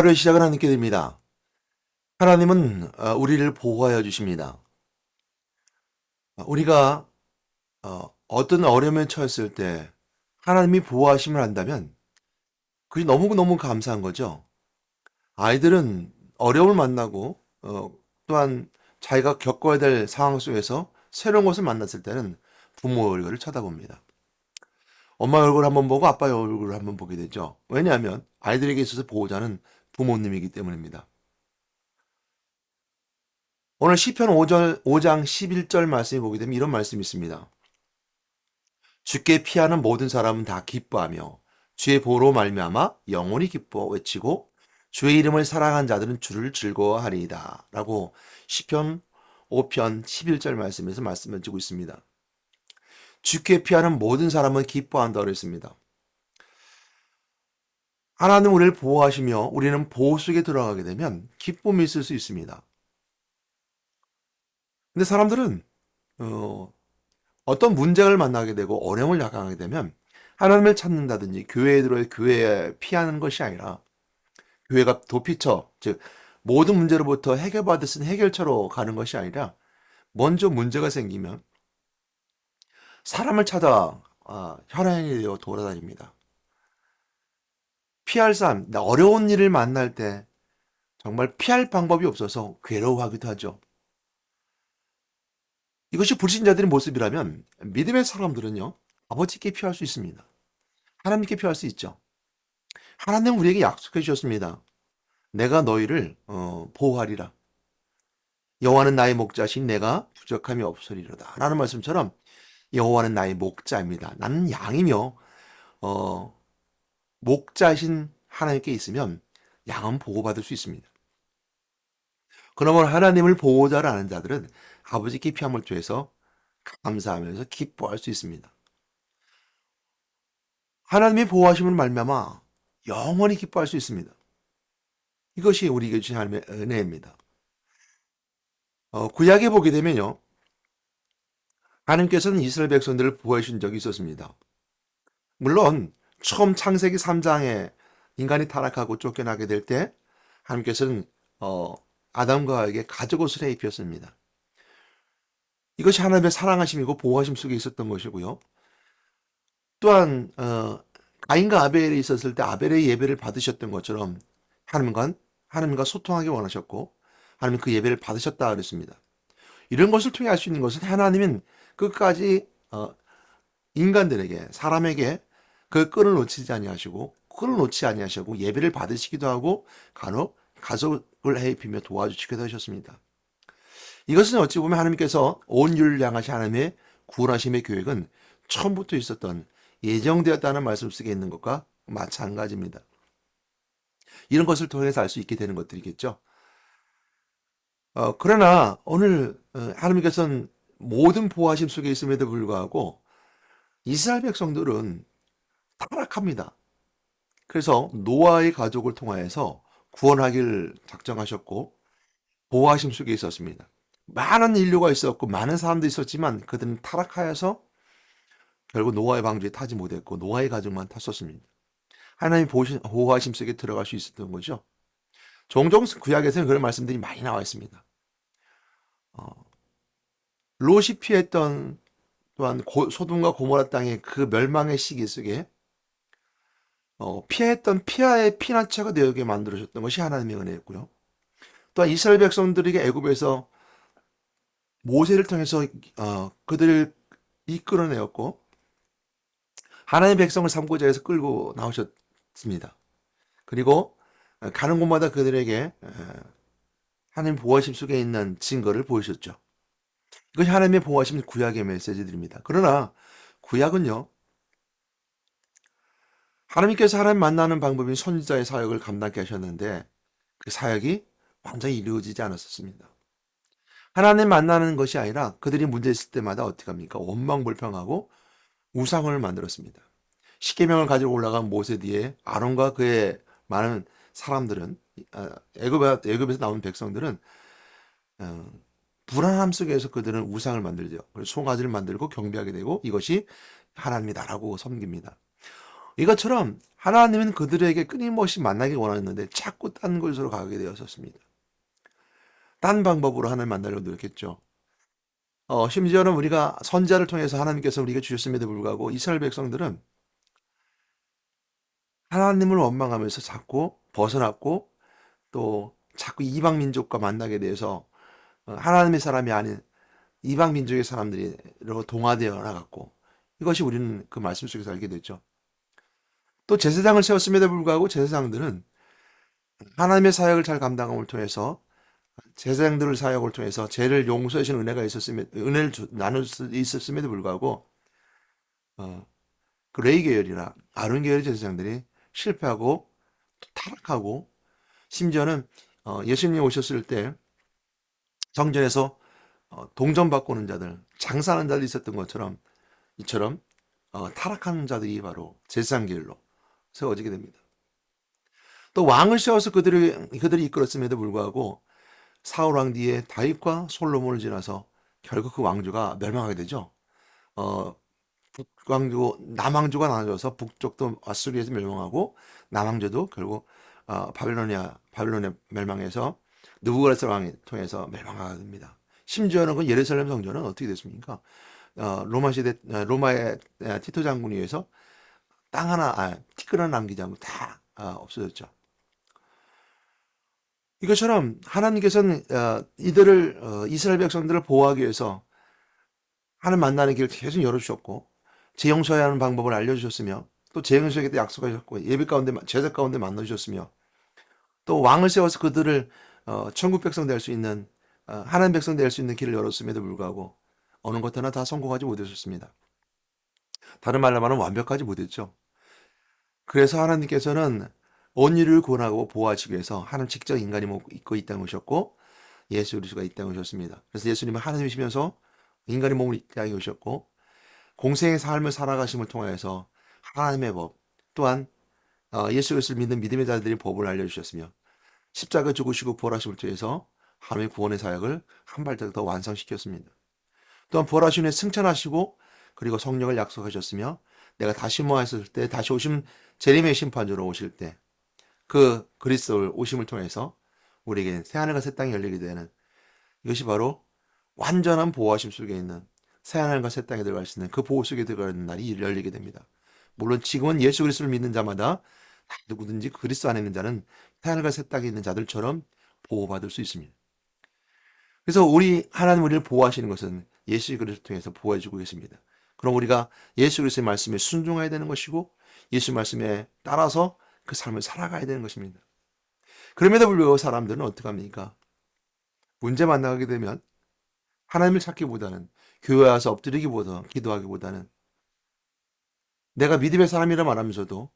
하루의 시작을 하는 게 됩니다. 하나님은 우리를 보호하여 주십니다. 우리가 어떤 어려움에 처했을 때 하나님이 보호하심을 한다면 그게 너무너무 감사한 거죠. 아이들은 어려움을 만나고 또한 자기가 겪어야 될 상황 속에서 새로운 것을 만났을 때는 부모 얼굴을 쳐다봅니다. 엄마 얼굴을 한번 보고 아빠의 얼굴을 한번 보게 되죠. 왜냐하면 아이들에게 있어서 보호자는 부모님이기 때문입니다. 오늘 시편 5장 11절 말씀에 보게 되면 이런 말씀이 있습니다. 주께 피하는 모든 사람은 다 기뻐하며 주의 보로 말미암아 영원히 기뻐 외치고 주의 이름을 사랑한 자들은 주를 즐거워하리이다. 라고 시편 5편 11절 말씀에서 말씀을 주고 있습니다. 주께 피하는 모든 사람은 기뻐한다고 했습니다. 하나님 우리를 보호하시며 우리는 보호 속에 들어가게 되면 기쁨이 있을 수 있습니다. 근데 사람들은 어떤 문제를 만나게 되고 어려움을 당하게 되면 하나님을 찾는다든지 교회에 들어야 교회에 피하는 것이 아니라 교회가 도피처, 즉 모든 문제로부터 해결받을 수 있는 해결처로 가는 것이 아니라 먼저 문제가 생기면 사람을 찾아 혈안이 되어 돌아다닙니다. 피할 삶, 어려운 일을 만날 때 정말 피할 방법이 없어서 괴로워하기도 하죠. 이것이 불신자들의 모습이라면 믿음의 사람들은요, 아버지께 피할 수 있습니다. 하나님께 피할 수 있죠. 하나님은 우리에게 약속해 주셨습니다. 내가 너희를 보호하리라. 여호와는 나의 목자신 내가 부족함이 없으리로다. 라는 말씀처럼 여호와는 나의 목자입니다. 나는 양이며 목자신 하나님께 있으면 양은 보호받을 수 있습니다. 그러면 하나님을 보호자를 아는 자들은 아버지께 피함을 통해서 감사하면서 기뻐할 수 있습니다. 하나님의 보호하심을 말미암아 영원히 기뻐할 수 있습니다. 이것이 우리에게 주신 하나님의 은혜입니다. 구약에 보게 되면요. 하나님께서는 이스라엘 백성들을 보호해 주신 적이 있었습니다. 물론 처음 창세기 3장에 인간이 타락하고 쫓겨나게 될 때 하나님께서는 아담과 하에게 가죽옷을 해 입혔습니다. 이것이 하나님의 사랑하심이고 보호하심 속에 있었던 것이고요. 또한 가인과 아벨이 있었을 때 아벨의 예배를 받으셨던 것처럼 하나님과 소통하기 원하셨고 하나님 그 예배를 받으셨다 그랬습니다. 이런 것을 통해 알 수 있는 것은 하나님은 끝까지 인간들에게 사람에게 그 끈을 놓치지 아니하시고 끈을 놓지 아니하시고 예배를 받으시기도 하고 간혹 가족을 해입히며 도와주시기도 하셨습니다. 이것은 어찌 보면 하나님께서 온 인류를 향하신 하나님의 구원하심의 계획은 처음부터 있었던 예정되었다는 말씀 속에 있는 것과 마찬가지입니다. 이런 것을 통해서 알 수 있게 되는 것들이겠죠. 그러나 오늘 하나님께서는 모든 보호하심 속에 있음에도 불구하고 이스라엘 백성들은 타락합니다. 그래서 노아의 가족을 통하여서 구원하기를 작정하셨고 보호하심 속에 있었습니다. 많은 인류가 있었고 많은 사람도 있었지만 그들은 타락하여서 결국 노아의 방주에 타지 못했고 노아의 가족만 탔었습니다. 하나님 보호하심 속에 들어갈 수 있었던 거죠. 종종 구약에서는 그런 말씀들이 많이 나와 있습니다. 어, 롯이 피했던 또한 소돔과 고모라 땅의 그 멸망의 시기 속에 피했던 피하의 피난처가 되게 만들어졌던 것이 하나님의 은혜였고요. 또한 이스라엘 백성들에게 애굽에서 모세를 통해서 그들을 이끌어내었고 하나님의 백성을 삼고자 해서 끌고 나오셨습니다. 그리고 가는 곳마다 그들에게 하나님 보호하심 속에 있는 증거를 보이셨죠. 이것이 하나님의 보호하심 구약의 메시지들입니다. 그러나 구약은요. 하나님께서 하나님 만나는 방법인 선지자의 사역을 감당케 하셨는데 그 사역이 완전히 이루어지지 않았었습니다. 하나님 만나는 것이 아니라 그들이 문제 있을 때마다 어떻게 합니까? 원망불평하고 우상을 만들었습니다. 십계명을 가지고 올라간 모세 뒤에 아론과 그의 많은 사람들은 애굽에서 나온 백성들은 불안함 속에서 그들은 우상을 만들죠. 그래서 송아지를 만들고 경배하게 되고 이것이 하나님이다라고 섬깁니다. 이것처럼 하나님은 그들에게 끊임없이 만나기 원하였는데 자꾸 딴 곳으로 가게 되었었습니다. 딴 방법으로 하나님 만나려고 노력했죠. 심지어는 우리가 선지자를 통해서 하나님께서 우리에게 주셨음에도 불구하고 이스라엘 백성들은 하나님을 원망하면서 자꾸 벗어났고 또 자꾸 이방 민족과 만나게 돼서 하나님의 사람이 아닌 이방 민족의 사람들로 동화되어 나갔고, 이것이 우리는 그 말씀 속에서 알게 됐죠. 또 제사장을 세웠음에도 불구하고 제사장들은 하나님의 사역을 잘 감당함을 통해서 제사장들의 사역을 통해서 죄를 용서해 주신 은혜가 은혜를 나눌 수 있었음에도 불구하고 어, 그 레위 계열이나 아론 계열의 제사장들이 실패하고 타락하고, 심지어는 예수님이 오셨을 때 성전에서 동전 바꾸는 자들, 장사하는 자들이 있었던 것처럼 이처럼 타락하는 자들이 바로 제사장 계열로 세워지게 됩니다. 또 왕을 세워서 그들이 이끌었음에도 불구하고 사울 왕 뒤에 다윗과 솔로몬을 지나서 결국 그 왕조가 멸망하게 되죠. 어, 북왕조, 남왕조가 나눠져서 북쪽도 아수리에서 멸망하고 남왕조도 결국 바빌로니아 멸망해서 느부갓네살 왕이 통해서 멸망하게 됩니다. 심지어는 그 예루살렘 성전은 어떻게 됐습니까? 로마의 티토 장군에 의해서 땅 하나, 티끌 하나 남기지 않고 다 없어졌죠. 이것처럼 하나님께서는 이스라엘 백성들을 보호하기 위해서 하나님 만나는 길을 계속 열어주셨고, 재용서야 하는 방법을 알려주셨으며, 또 재용서에게 약속하셨고, 예배 가운데, 제사 가운데 만나주셨으며, 또 왕을 세워서 그들을 천국 백성 될 수 있는, 하나님 백성 될 수 있는 길을 열었음에도 불구하고 어느 것 하나 다 성공하지 못하셨습니다. 다른 말로 말하면 완벽하지 못했죠. 그래서 하나님께서는 온유를 구원하고 보호하시기 위해서 하나님 직접 인간이 입고 이 땅에 오셨고, 예수 그리스도가 이 땅에 오셨습니다. 그래서 예수님은 하나님이시면서 인간의 몸을 이 땅에 오셨고, 공생의 삶을 살아가심을 통하여서 하나님의 법, 또한 예수 그리스도를 믿는 믿음의 자들이 법을 알려주셨으며, 십자가 죽으시고 부활하심을 통해서 하나님의 구원의 사역을 한 발짝 더 완성시켰습니다. 또한 부활하신 후에 승천하시고 그리고 성령을 약속하셨으며, 내가 다시 모았을 때 다시 오심 재림의 심판주로 오실 때 그 그리스도를 오심을 통해서 우리에게 새하늘과 새 땅이 열리게 되는, 이것이 바로 완전한 보호하심 속에 있는 새하늘과 새 땅에 들어갈 수 있는 그 보호 속에 들어가는 날이 열리게 됩니다. 물론 지금은 예수 그리스도를 믿는 자마다 누구든지 그리스도 안에 있는 자는 새하늘과 새 땅에 있는 자들처럼 보호받을 수 있습니다. 그래서 하나님 우리를 보호하시는 것은 예수 그리스도를 통해서 보호해주고 계십니다. 그럼 우리가 예수 그리스도의 말씀에 순종해야 되는 것이고, 예수 말씀에 따라서 그 삶을 살아가야 되는 것입니다. 그럼에도 불구하고 사람들은 어떻게 합니까? 문제 만나게 되면 하나님을 찾기보다는, 교회 와서 엎드리기보다, 기도하기보다는, 내가 믿음의 사람이라 말하면서도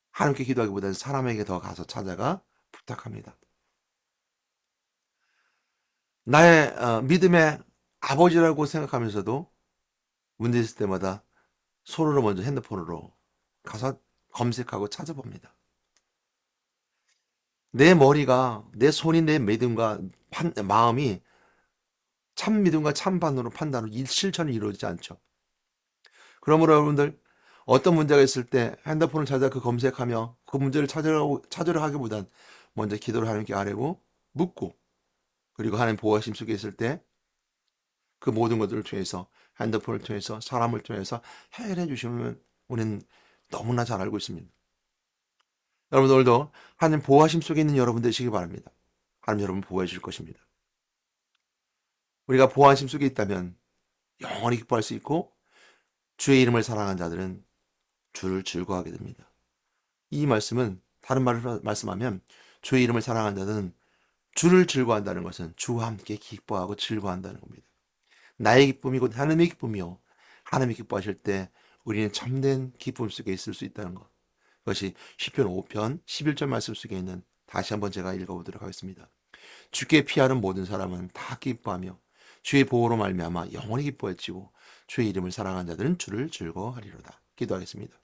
하나님께 기도하기보다는 사람에게 더 가서 찾아가 부탁합니다. 나의 믿음의 아버지라고 생각하면서도 문제 있을 때마다 손으로 먼저 핸드폰으로 가서 검색하고 찾아봅니다. 내 머리가, 내 손이, 내 믿음과 마음이 참 믿음과 참 판단으로 실천이 이루어지지 않죠. 그러므로 여러분들, 어떤 문제가 있을 때 핸드폰을 찾아 그 검색하며 그 문제를 찾으려 하기보단 먼저 기도를 하나님께 아뢰고 묻고, 그리고 하나님 보호하심 속에 있을 때 그 모든 것들을 통해서, 핸드폰을 통해서, 사람을 통해서 해결해 주시면 우리는 너무나 잘 알고 있습니다. 여러분, 오늘도 하나님 보호하심 속에 있는 여러분 되시기 바랍니다. 하나님 여러분 보호해 주실 것입니다. 우리가 보호하심 속에 있다면 영원히 기뻐할 수 있고, 주의 이름을 사랑하는 자들은 주를 즐거워하게 됩니다. 이 말씀은 다른 말로 말씀하면, 주의 이름을 사랑하는 자들은 주를 즐거워한다는 것은 주와 함께 기뻐하고 즐거워한다는 겁니다. 나의 기쁨이 곧 하나님의 기쁨이요, 하나님이 기뻐하실 때 우리는 참된 기쁨 속에 있을 수 있다는 것. 그것이 시편 5편 11절 말씀 속에 있는, 다시 한번 제가 읽어보도록 하겠습니다. 주께 피하는 모든 사람은 다 기뻐하며 주의 보호로 말미암아 영원히 기뻐했지고 주의 이름을 사랑하는 자들은 주를 즐거워하리로다. 기도하겠습니다.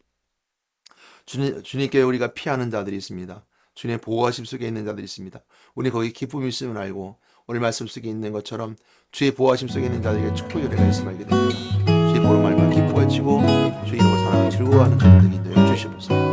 주님께 우리가 피하는 자들이 있습니다. 주님의 보호하심 속에 있는 자들이 있습니다. 우리 거기 기쁨이 있음을 알고 오늘 말씀 속에 있는 것처럼 주의 보호하심 속에 있는 자들에게 축복의 은혜가 있음을 알게 됩니다. 주의 보호로 말미암아 기뻐했지고 주의 이름을 사랑하며 즐거워 두려워하는 자들이 있네요. 주시옵소서.